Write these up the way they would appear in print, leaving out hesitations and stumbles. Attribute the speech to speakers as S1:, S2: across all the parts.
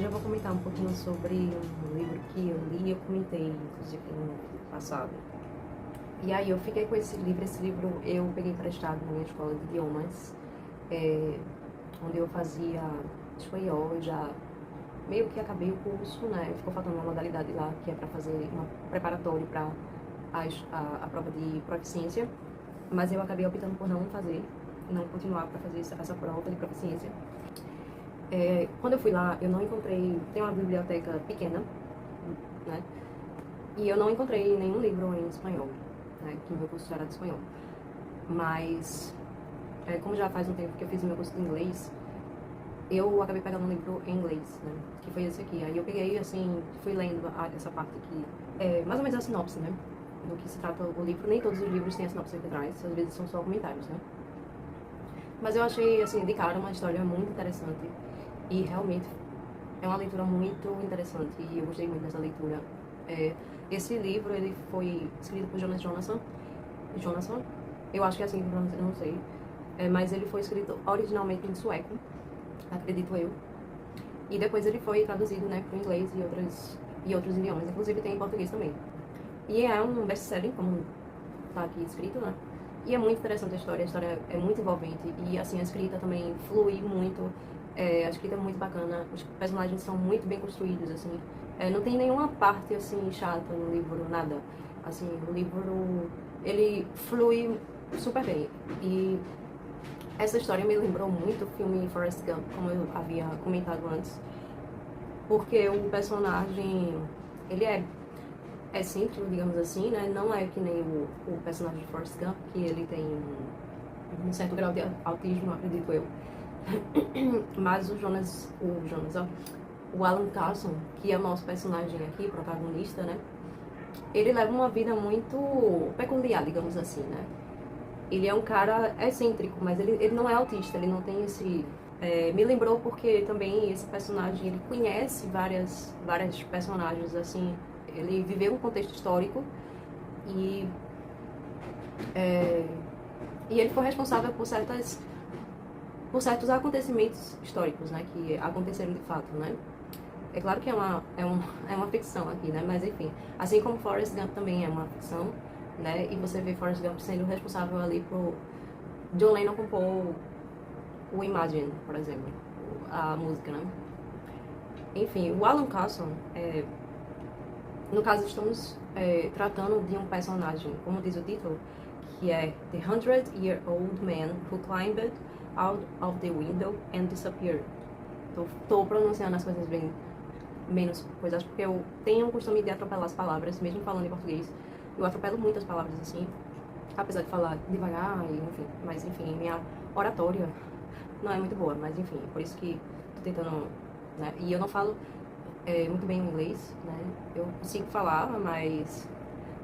S1: Já vou comentar um pouquinho sobre um livro que eu li, eu comentei, inclusive, no passado. E aí eu fiquei com esse livro eu peguei emprestado na minha escola de idiomas, onde eu fazia espanhol, eu já meio que acabei o curso, né? Ficou faltando uma modalidade lá, que é para fazer um preparatório para a prova de proficiência, mas eu acabei optando por não fazer, não continuar para fazer essa prova de proficiência. Quando eu fui lá, eu não encontrei, tem uma biblioteca pequena, né? E eu não encontrei nenhum livro em espanhol, né? Que o meu curso era de espanhol. Mas, como já faz um tempo que eu fiz o meu curso de inglês, eu acabei pegando um livro em inglês, né? Que foi esse aqui. Aí eu peguei, assim, fui lendo essa parte aqui, mais ou menos a sinopse, né? Do que se trata o livro. Nem todos os livros têm a sinopse aqui atrás, às vezes são só comentários, né? Mas eu achei, assim, de cara uma história muito interessante. E realmente é uma leitura muito interessante e eu gostei muito dessa leitura. Esse livro, ele foi escrito por Jonasson, eu acho que é assim, eu não sei. Mas ele foi escrito originalmente em sueco, acredito eu. E depois ele foi traduzido, né, para o inglês e outros idiomas, inclusive tem em português também. E é um best-seller, como está aqui escrito, né? E é muito interessante a história é muito envolvente e, assim, a escrita também flui muito, a escrita é muito bacana, os personagens são muito bem construídos, assim, não tem nenhuma parte, assim, chata no livro, nada. Assim, o livro, ele flui super bem. E essa história me lembrou muito o filme Forrest Gump, como eu havia comentado antes, porque o personagem, ele é excêntrico, digamos assim, né? Não é que nem o personagem de Forrest Gump, que ele tem um certo grau de autismo, acredito eu. Mas o Alan Carson, que é o nosso personagem aqui, protagonista, né? Ele leva uma vida muito peculiar, digamos assim, né? Ele é um cara excêntrico, mas ele não é autista, ele não tem esse... me lembrou porque também esse personagem, ele conhece várias personagens, assim, ele viveu um contexto histórico e, e ele foi responsável por certos acontecimentos históricos, né, que aconteceram de fato, né. É claro que é uma ficção aqui, né, mas enfim, assim como Forrest Gump também é uma ficção, né, e você vê Forrest Gump sendo responsável ali por John Lennon compor o Imagine, por exemplo, a música, né. Enfim, o Alan Carson, no caso estamos tratando de um personagem, como diz o título, que é The 100-Year-Old Man Who Climbed Out of the Window and Disappeared. Tô pronunciando as coisas bem menos coisas, porque eu tenho o costume de atropelar as palavras, mesmo falando em português. Eu atropelo muitas palavras assim, apesar de falar devagar, e, enfim, mas enfim, minha oratória não é muito boa, mas enfim, por isso que tô tentando, né? E eu não falo muito bem o inglês, né? Eu consigo falar, mas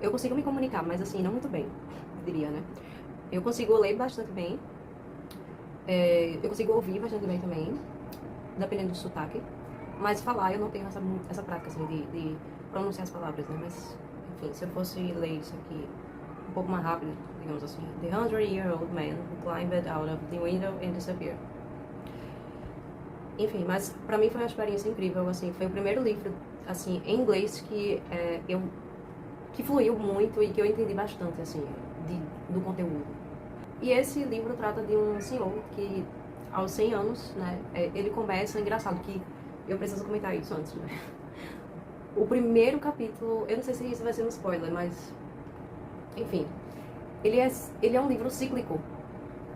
S1: eu consigo me comunicar, mas assim, não muito bem, eu diria, né? Eu consigo ler bastante bem, eu consigo ouvir bastante bem também, dependendo do sotaque, mas falar eu não tenho essa prática, assim, de pronunciar as palavras, né? Mas, enfim, se eu fosse ler isso aqui um pouco mais rápido, digamos assim, The 100-Year-Old Man Who Climbed Out of the Window and Disappeared. Enfim, mas pra mim foi uma experiência incrível, assim, foi o primeiro livro, assim, em inglês que fluiu muito e que eu entendi bastante, assim, do conteúdo. E esse livro trata de um senhor que, aos 100 anos, né, ele começa, engraçado que eu preciso comentar isso antes, né? O primeiro capítulo, eu não sei se isso vai ser um spoiler, mas, enfim, ele é um livro cíclico,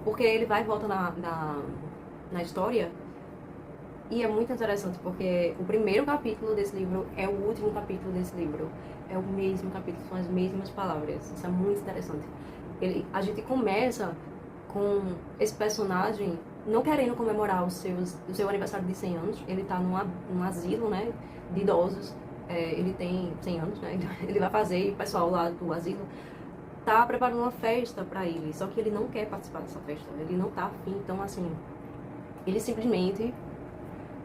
S1: porque ele vai e volta na história. E é muito interessante, porque o primeiro capítulo desse livro é o último capítulo desse livro. É o mesmo capítulo, são as mesmas palavras. Isso é muito interessante. A gente começa com esse personagem não querendo comemorar o seu aniversário de 100 anos. Ele tá num asilo, né, de idosos. Ele tem 100 anos, né? Ele vai fazer, e o pessoal lá do asilo tá preparando uma festa pra ele. Só que ele não quer participar dessa festa. Ele não tá afim. Então, assim, ele simplesmente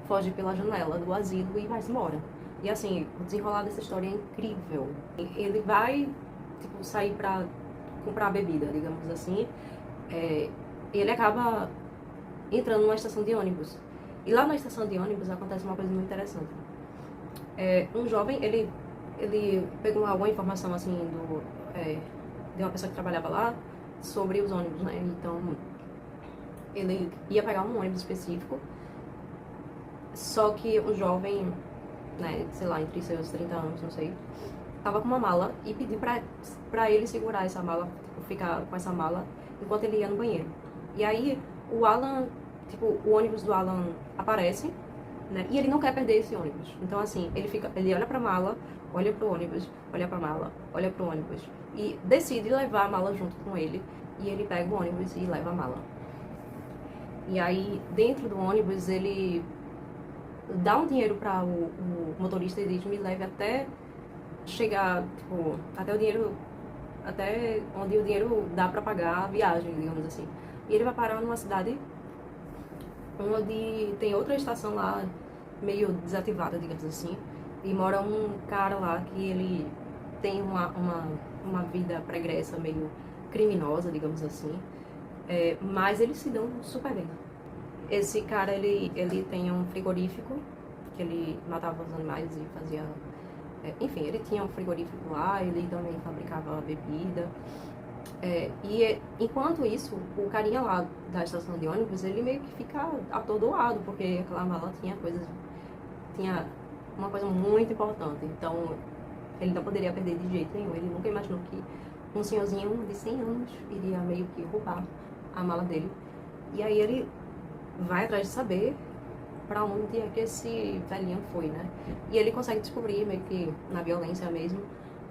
S1: foge pela janela do asilo e vai-se embora. E assim, o desenrolar dessa história é incrível. Ele vai, tipo, sair pra comprar bebida, digamos assim, e ele acaba entrando numa estação de ônibus. E lá na estação de ônibus acontece uma coisa muito interessante. Um jovem, ele pegou alguma informação, assim, de uma pessoa que trabalhava lá sobre os ônibus, né? Então, ele ia pegar um ônibus específico, só que um jovem, né, sei lá, entre seus 30 anos, não sei, tava com uma mala e pediu pra ele segurar essa mala, tipo, ficar com essa mala enquanto ele ia no banheiro. E aí, o Alan, tipo, o ônibus do Alan aparece, né, e ele não quer perder esse ônibus. Então, assim, ele olha pra mala, olha pro ônibus, olha pra mala, olha pro ônibus, e decide levar a mala junto com ele, e ele pega o ônibus e leva a mala. E aí, dentro do ônibus, ele dá um dinheiro para o motorista e diz: me leve até chegar, tipo, até o dinheiro, até onde o dinheiro dá para pagar a viagem, digamos assim. E ele vai parar numa cidade onde tem outra estação lá, meio desativada, digamos assim, e mora um cara lá que ele tem uma vida pregressa, meio criminosa, digamos assim, mas eles se dão super bem. Esse cara, ele tem um frigorífico, que ele matava os animais e fazia... enfim, ele tinha um frigorífico lá, ele também fabricava bebida. Enquanto isso, o carinha lá da estação de ônibus, ele meio que fica atordoado, porque aquela mala tinha uma coisa muito importante. Então, ele não poderia perder de jeito nenhum. Ele nunca imaginou que um senhorzinho de 100 anos iria meio que roubar a mala dele. E aí ele vai atrás de saber pra onde é que esse velhinho foi, né? E ele consegue descobrir, meio que na violência mesmo,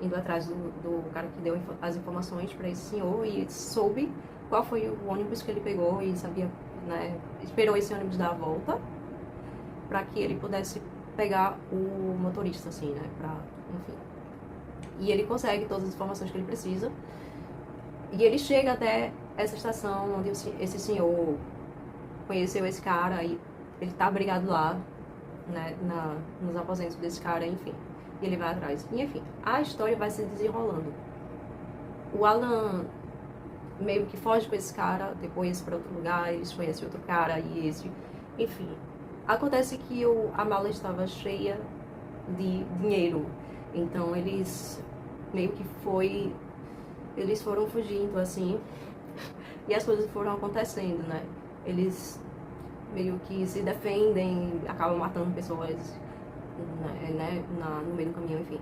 S1: indo atrás do cara que deu as informações pra esse senhor, e soube qual foi o ônibus que ele pegou e sabia, né? Esperou esse ônibus dar a volta pra que ele pudesse pegar o motorista, assim, né? Enfim. E ele consegue todas as informações que ele precisa. E ele chega até essa estação onde esse senhor conheceu esse cara e ele tá abrigado lá, né, nos aposentos desse cara, enfim. E ele vai atrás. E, enfim, a história vai se desenrolando. O Alan meio que foge com esse cara, depois pra outro lugar, eles conhecem outro cara e esse... Enfim, acontece que a mala estava cheia de dinheiro. Então, eles meio que eles foram fugindo, assim, e as coisas foram acontecendo, né? Eles meio que se defendem, acabam matando pessoas, né, no meio do caminho, enfim.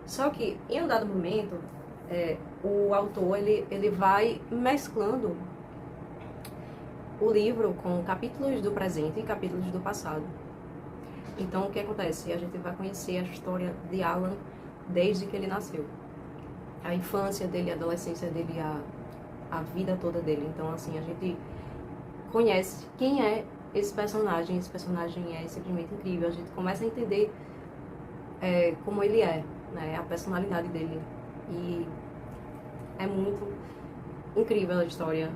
S1: Só que, em um dado momento, o autor, ele vai mesclando o livro com capítulos do presente e capítulos do passado. Então, o que acontece? A gente vai conhecer a história de Alan desde que ele nasceu. A infância dele, a adolescência dele, a vida toda dele. Então, assim, a gente conhece quem é esse personagem. Esse personagem é simplesmente incrível. A gente começa a entender como ele é, né? A personalidade dele. E é muito incrível a história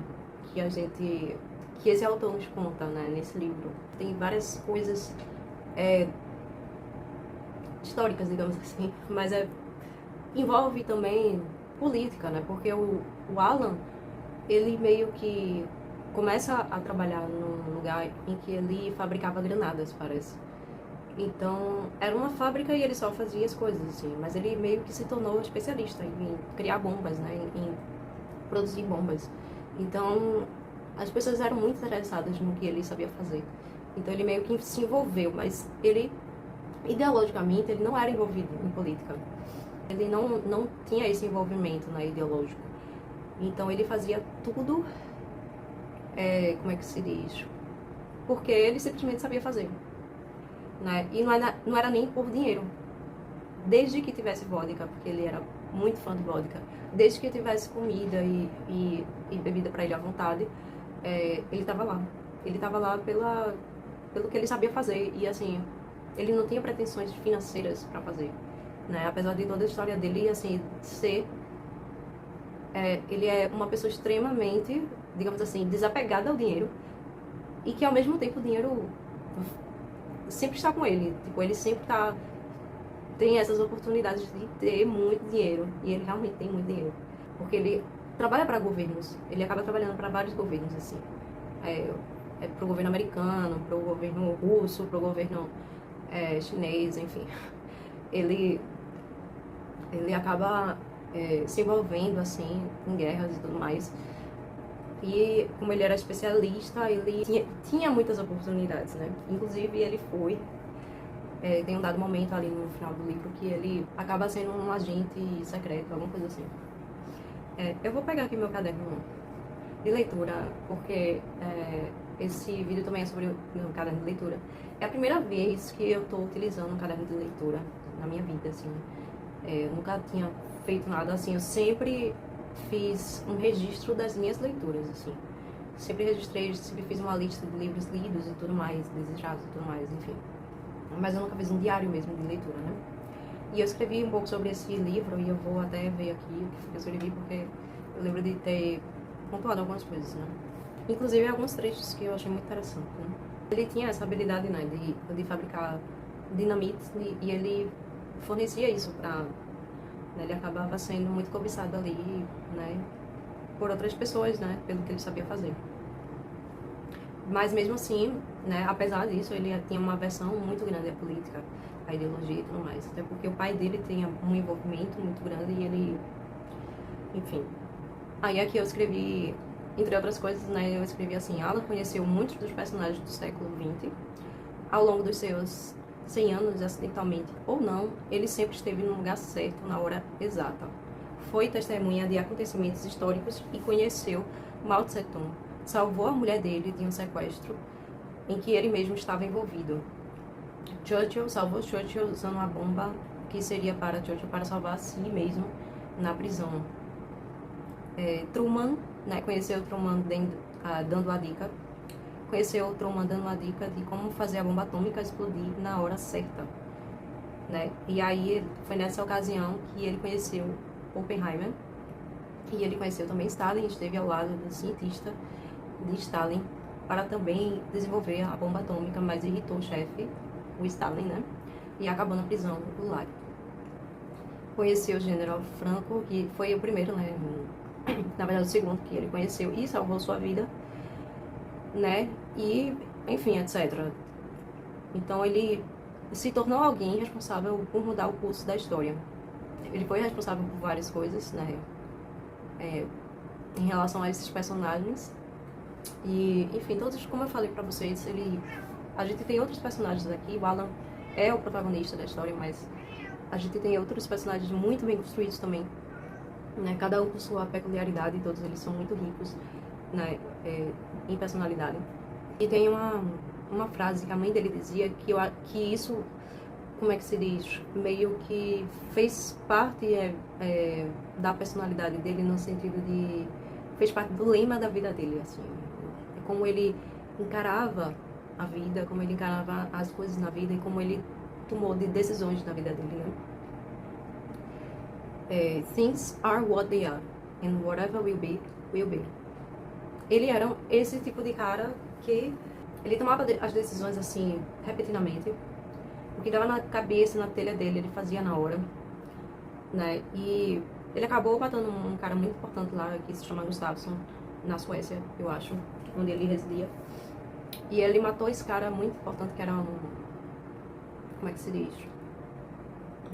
S1: que esse autor nos conta, né, nesse livro. Tem várias coisas históricas, digamos assim, mas envolve também política, né? Porque o Alan, ele meio que começa a trabalhar num lugar em que ele fabricava granadas, parece. Então, era uma fábrica e ele só fazia as coisas, assim, mas ele meio que se tornou especialista em criar bombas, né? Em produzir bombas. Então, as pessoas eram muito interessadas no que ele sabia fazer. Então, ele meio que se envolveu, mas ele, ideologicamente, ele não era envolvido em política. Ele não tinha esse envolvimento, né, ideológico. Então, ele fazia tudo, como é que se diz? Porque ele simplesmente sabia fazer, né? E não era nem por dinheiro. Desde que tivesse vodka, porque ele era muito fã de vodka, desde que tivesse comida e bebida para ele à vontade, ele estava lá. Ele estava lá pelo que ele sabia fazer. E, assim, ele não tinha pretensões financeiras para fazer, né? Apesar de toda a história dele, assim, ele é uma pessoa extremamente, digamos assim, desapegada ao dinheiro, e que ao mesmo tempo o dinheiro sempre está com ele. Tipo, ele sempre tem essas oportunidades de ter muito dinheiro, e ele realmente tem muito dinheiro, porque ele trabalha para governos, ele acaba trabalhando para vários governos, assim. pro governo americano, pro governo russo, pro governo chinês, enfim. Ele acaba se envolvendo, assim, em guerras e tudo mais. E como ele era especialista, ele tinha muitas oportunidades, né? Inclusive ele tem um dado momento ali no final do livro que ele acaba sendo um agente secreto, alguma coisa assim. Eu vou pegar aqui meu caderno de leitura, porque esse vídeo também é sobre o meu caderno de leitura. É a primeira vez que eu tô utilizando um caderno de leitura na minha vida, assim. Eu nunca tinha feito nada assim, eu sempre fiz um registro das minhas leituras, assim. Sempre registrei, sempre fiz uma lista de livros lidos e tudo mais, desejados e tudo mais, enfim. Mas eu nunca fiz um diário mesmo de leitura, né? E eu escrevi um pouco sobre esse livro e eu vou até ver aqui o que eu escrevi, porque eu lembro de ter pontuado algumas coisas, né? Inclusive alguns trechos que eu achei muito interessante, né? Ele tinha essa habilidade, né, de fabricar dinamite e ele fornecia isso pra... Né, ele acabava sendo muito cobiçado ali, né, por outras pessoas, né, pelo que ele sabia fazer. Mas mesmo assim, né, apesar disso, ele tinha uma aversão muito grande à política, à ideologia e tudo mais. Até porque o pai dele tinha um envolvimento muito grande e ele... Enfim. Aí aqui eu escrevi, entre outras coisas, né, eu escrevi assim: Alan conheceu muitos dos personagens do século XX. Ao longo dos seus 100 anos, acidentalmente ou não, ele sempre esteve no lugar certo, na hora exata. Foi testemunha de acontecimentos históricos e conheceu Mao Tse-tung. Salvou a mulher dele de um sequestro em que ele mesmo estava envolvido. Churchill salvou Churchill usando uma bomba que seria para Churchill para salvar a si mesmo na prisão. Truman, né, conheceu Truman dando a dica. Conheceu Truman dando a dica de como fazer a bomba atômica explodir na hora certa, né? E aí foi nessa ocasião que ele conheceu Oppenheimer. E ele conheceu também Stalin, esteve ao lado do cientista de Stalin para também desenvolver a bomba atômica, mas irritou o chefe, o Stalin, né? E acabou na prisão do Gulag. Conheceu o general Franco, que foi o primeiro, né? Na verdade, o segundo que ele conheceu e salvou sua vida, né? E, enfim, etc. Então ele se tornou alguém responsável por mudar o curso da história. Ele foi responsável por várias coisas, né? Em relação a esses personagens. E, enfim, todos, como eu falei pra vocês, a gente tem outros personagens aqui. O Alan é o protagonista da história, mas a gente tem outros personagens muito bem construídos também, né? Cada um com sua peculiaridade, e todos eles são muito ricos, né, em personalidade. E tem uma frase que a mãe dele dizia que isso, como é que se diz, meio que fez parte da personalidade dele, no sentido de... fez parte do lema da vida dele, assim. Como ele encarava a vida, como ele encarava as coisas na vida e como ele tomou de decisões na vida dele, né? Things are what they are, and whatever will be, will be. Ele era esse tipo de cara que ele tomava as decisões assim, repetidamente. O que dava na cabeça, na telha dele, ele fazia na hora, né? E ele acabou matando um cara muito importante lá, que se chama Gustafsson, na Suécia, eu acho, onde ele residia. E ele matou esse cara muito importante, que era como é que se diz?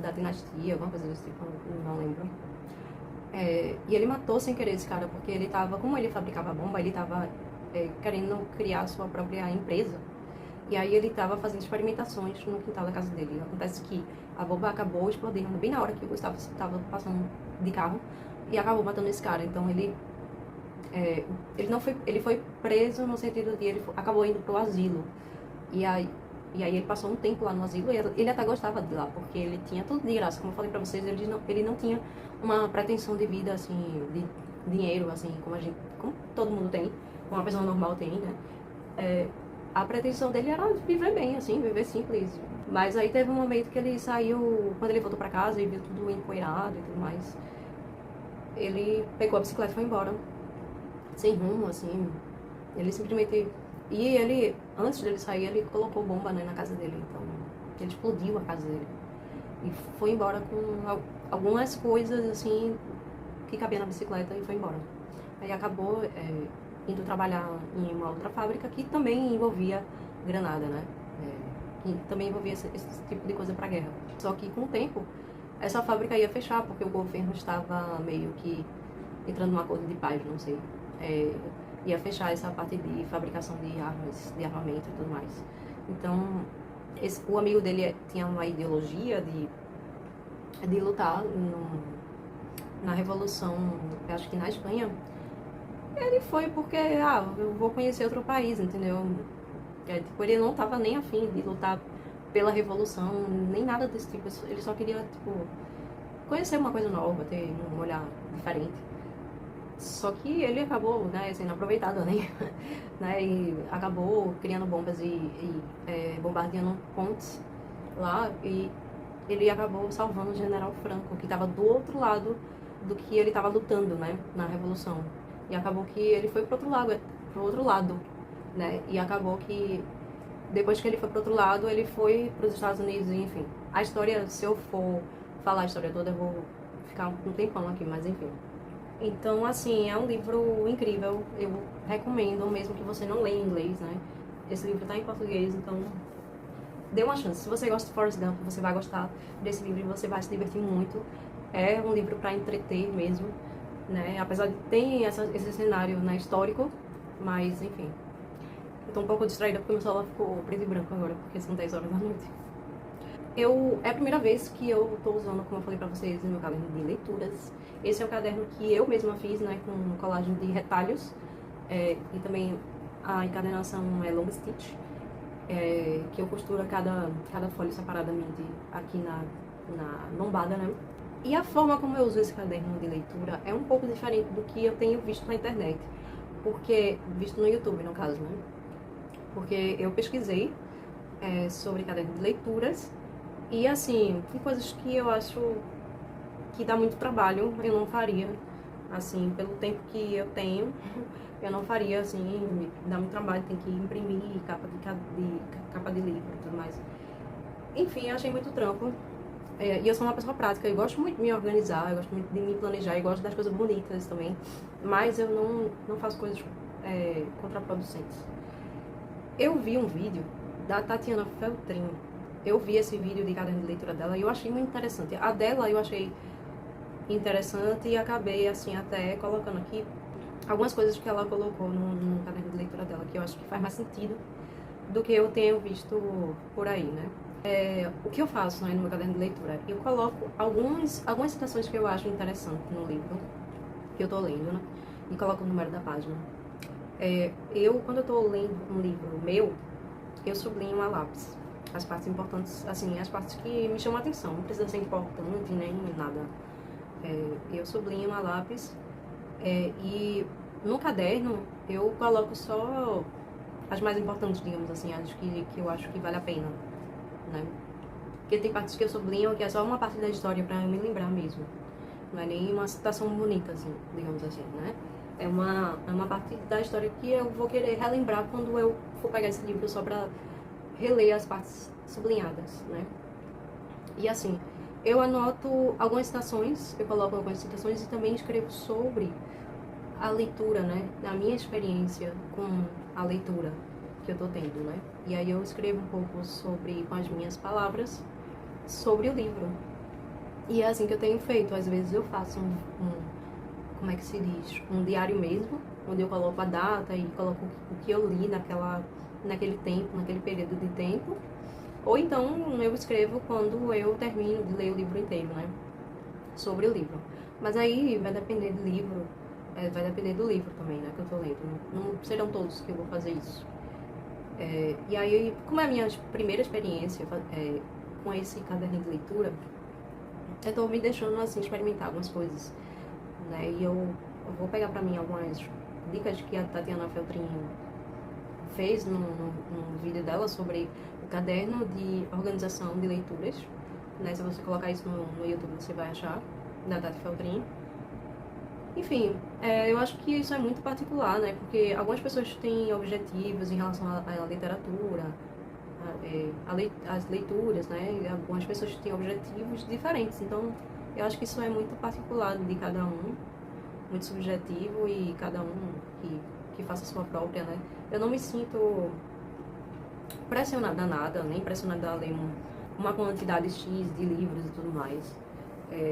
S1: Da dinastia, alguma coisa desse tipo, não lembro. E ele matou sem querer esse cara, porque ele tava, como ele fabricava bomba, ele tava querendo criar sua própria empresa. E aí ele tava fazendo experimentações no quintal da casa dele. Acontece que a bomba acabou explodindo bem na hora que o Gustavo estava passando de carro e acabou matando esse cara. Então ele foi preso no sentido de ele acabou indo pro asilo. E aí ele passou um tempo lá no asilo e ele até gostava de lá, porque ele tinha tudo de graça. Como eu falei pra vocês, ele não tinha uma pretensão de vida, assim, de dinheiro, assim, como todo mundo tem, como uma pessoa normal tem, né? A pretensão dele era viver bem, assim, viver simples. Mas aí teve um momento que ele saiu, quando ele voltou pra casa e viu tudo empoeirado e tudo mais, ele pegou a bicicleta e foi embora, sem rumo, assim. Ele simplesmente... E ele, antes dele sair, ele colocou bomba, né, na casa dele. Então, ele explodiu a casa dele. E foi embora com algumas coisas, assim, que cabia na bicicleta e foi embora. Aí acabou indo trabalhar em uma outra fábrica que também envolvia granada, né? Que também envolvia esse tipo de coisa para guerra. Só que com o tempo, essa fábrica ia fechar porque o governo estava meio que entrando num acordo de paz, não sei. É, ia fechar essa parte de fabricação de armas, de armamento e tudo mais. Então, o amigo dele tinha uma ideologia de lutar na Revolução, acho que na Espanha. Ele foi porque, eu vou conhecer outro país, entendeu? Tipo, ele não tava nem afim de lutar pela Revolução, nem nada desse tipo. Ele só queria, tipo, conhecer uma coisa nova, ter um olhar diferente. Só que ele acabou, né, sendo aproveitado, né, e acabou criando bombas e bombardeando pontes lá, e ele acabou salvando o General Franco, que estava do outro lado do que ele estava lutando, né, na Revolução. E acabou que ele foi pro outro lado, né, e acabou que depois que ele foi pro outro lado, ele foi para os Estados Unidos, enfim. A história, se eu for falar a história toda, eu vou ficar um tempão aqui, mas enfim. Então, assim, é um livro incrível, eu recomendo, mesmo que você não leia em inglês, né? Esse livro tá em português, então dê uma chance. Se você gosta de Forrest Gump, você vai gostar desse livro e você vai se divertir muito. É um livro para entreter mesmo, né? Apesar de ter esse cenário, né, histórico, mas enfim. Eu tô um pouco distraída porque meu celular ficou preto e branco agora, porque são 10 horas da noite. É a primeira vez que eu tô usando, como eu falei pra vocês, o meu caderno de leituras. Esse é o caderno que eu mesma fiz, né, com colagem de retalhos. E também a encadernação é long stitch, que eu costuro cada folha separadamente aqui na lombada, né. E a forma como eu uso esse caderno de leitura é um pouco diferente do que eu tenho visto na internet. Visto no YouTube, no caso, né. Porque eu pesquisei sobre caderno de leituras. E assim, tem coisas que eu acho que dá muito trabalho, eu não faria, assim, pelo tempo que eu tenho, eu não faria, assim, dá muito trabalho, tem que imprimir capa de livro e tudo mais. Enfim, eu achei muito trampo. E eu sou uma pessoa prática, eu gosto muito de me organizar, eu gosto muito de me planejar, eu gosto das coisas bonitas também, mas eu não faço coisas contraproducentes. Eu vi um vídeo da Tatiana Feltrin. Eu vi esse vídeo de caderno de leitura dela e eu achei muito interessante. A dela eu achei interessante e acabei, assim, até colocando aqui algumas coisas que ela colocou no caderno de leitura dela, que eu acho que faz mais sentido do que eu tenho visto por aí, né? O que eu faço, né, no meu caderno de leitura? Eu coloco algumas citações que eu acho interessantes no livro que eu tô lendo, né? E coloco o número da página. Quando eu tô lendo um livro meu, eu sublinho a lápis as partes importantes, assim, as partes que me chamam a atenção. Não precisa ser importante nem nada. Eu sublinho a lápis e no caderno eu coloco só as mais importantes, digamos assim, as que eu acho que vale a pena, né? Porque tem partes que eu sublinho que é só uma parte da história pra eu me lembrar mesmo. Não é nem uma citação bonita, assim, digamos assim, né? É uma parte da história que eu vou querer relembrar quando eu for pegar esse livro só pra reler as partes sublinhadas, né? E assim, eu anoto algumas citações, eu coloco algumas citações e também escrevo sobre a leitura, né? A minha experiência com a leitura que eu tô tendo, né? E aí eu escrevo um pouco com as minhas palavras, sobre o livro. E é assim que eu tenho feito. Às vezes eu faço como é que se diz? Um diário mesmo, onde eu coloco a data e coloco o que eu li naquele tempo, naquele período de tempo. Ou então eu escrevo quando eu termino de ler o livro inteiro, né? Sobre o livro. Mas aí vai depender do livro, vai depender do livro também, né? Que eu tô lendo. Não serão todos que eu vou fazer isso. E aí, como é a minha primeira experiência com esse caderno de leitura, eu tô me deixando, assim, experimentar algumas coisas, né? E eu vou pegar pra mim algumas dicas que a Tatiana Feltrin fez num vídeo dela sobre o caderno de organização de leituras, né? Se você colocar isso no YouTube, você vai achar, da Tati Feltrin. Enfim, eu acho que isso é muito particular, né? Porque algumas pessoas têm objetivos em relação à literatura, às leituras, né? E algumas pessoas têm objetivos diferentes. Então, eu acho que isso é muito particular de cada um, muito subjetivo, e cada um que que faça a sua própria, né? Eu não me sinto pressionada a nada, nem pressionada a ler uma quantidade X de livros e tudo mais.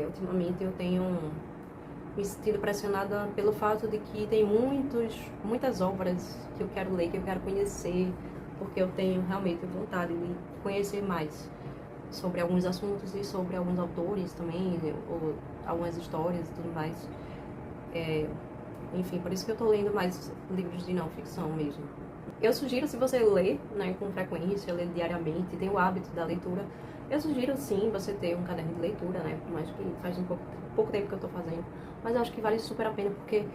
S1: Ultimamente eu tenho me sentido pressionada pelo fato de que tem muitas obras que eu quero ler, que eu quero conhecer, porque eu tenho realmente vontade de conhecer mais sobre alguns assuntos e sobre alguns autores também, ou algumas histórias e tudo mais. Enfim, por isso que eu tô lendo mais livros de não ficção mesmo. Eu sugiro, se você lê, né, com frequência, lê diariamente, tem o hábito da leitura, eu sugiro sim você ter um caderno de leitura, né, por mais que faz pouco tempo que eu tô fazendo, mas eu acho que vale super a pena, porque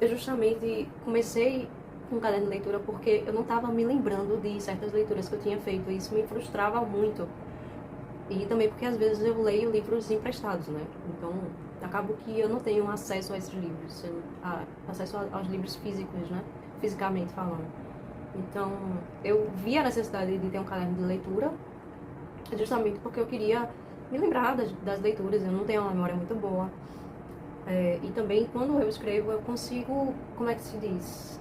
S1: eu justamente comecei com um caderno de leitura porque eu não estava me lembrando de certas leituras que eu tinha feito, e isso me frustrava muito. E também porque às vezes eu leio livros emprestados, né? Então, acabo que eu não tenho acesso a esses livros, acesso aos livros físicos, né? Fisicamente falando. Então, eu vi a necessidade de ter um caderno de leitura, justamente porque eu queria me lembrar das leituras. Eu não tenho uma memória muito boa. E também, quando eu escrevo, eu consigo, como é que se diz?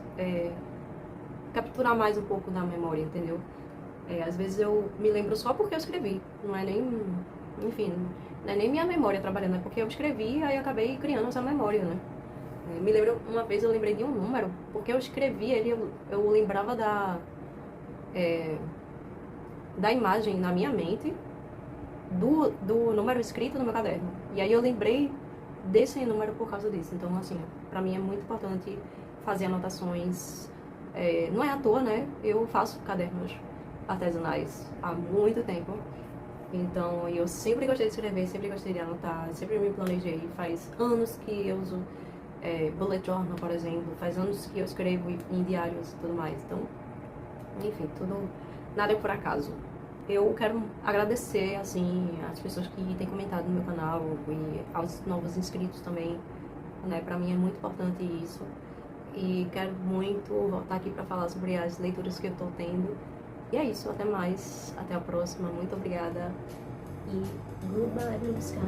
S1: Capturar mais um pouco da memória, entendeu? Às vezes eu me lembro só porque eu escrevi, não é nem, enfim, não é nem minha memória trabalhando, é porque eu escrevi, aí eu acabei criando essa memória, né? Me lembro, uma vez eu lembrei de um número, porque eu escrevi ele, eu lembrava da imagem na minha mente, do número escrito no meu caderno. E aí eu lembrei desse número por causa disso. Então, assim, pra mim é muito importante fazer anotações. Não é à toa, né? Eu faço cadernos artesanais há muito tempo. Então, eu sempre gostei de escrever, sempre gostei de anotar, sempre me planejei. Faz anos que eu uso bullet journal, por exemplo. Faz anos que eu escrevo em diários e tudo mais. Então, enfim, nada é por acaso. Eu quero agradecer, assim, as pessoas que têm comentado no meu canal e aos novos inscritos também, né? Pra mim é muito importante isso. E quero muito voltar aqui pra falar sobre as leituras que eu tô tendo. E é isso, até mais, até a próxima, muito obrigada e goodbye blue sky.